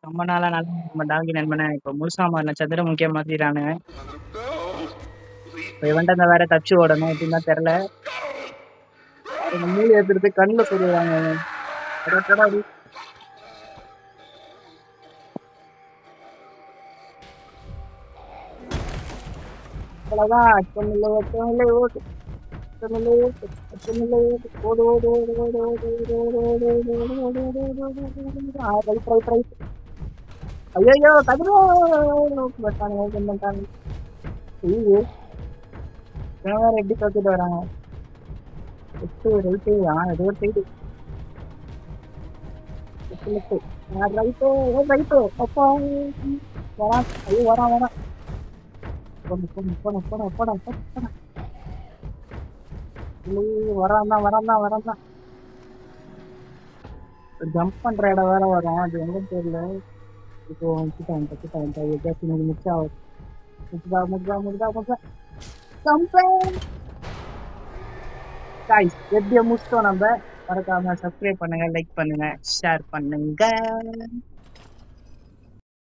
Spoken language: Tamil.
ரொம்ப நாளா நல்லா நம்ம டாகி நண்பனை இப்ப முழுசா மாறின சந்திரமுகியா மாத்திரானுங்க. இப்ப இவன்ட்ட வேற தச்சு ஓடணும் எப்படின்னா தெரியல. மூளை எடுத்துட்டு கண்ணுல சொல்லுவாங்க. அவ்வளவுதான் அச்சமில்லை அச்சமில்லை ஓடு அச்சமில்லை ஓடு அச்சமில்லை ஓடு ஓடு ஓடு ஓடு ஓடு ஓடு ஓடு ஓடு ஓடு ஓடு ஓடு ஓடு ஓடு ஓடு ஓடு ஓடு ஓடு ஓடு. ஐயோ கதிரோ பண்ணிட்டாங்க. வேற எப்படி தோத்துட்டு வராங்க. ரைட்டு ஏதோ ஒரு சைடு ரைட்டு ரைட்டு அப்பா வரா. ஐயோ வரா வரா. வரான் ஜம்ப் பண்ற இடம் வேற வரும். அது எங்க தெரியல. இப்போ எப்படியோ முடிச்சிட்டோம் நம்ம. மறக்காம சப்ஸ்கிரைப் பண்ணுங்க, லைக் பண்ணுங்க, ஷேர் பண்ணுங்க.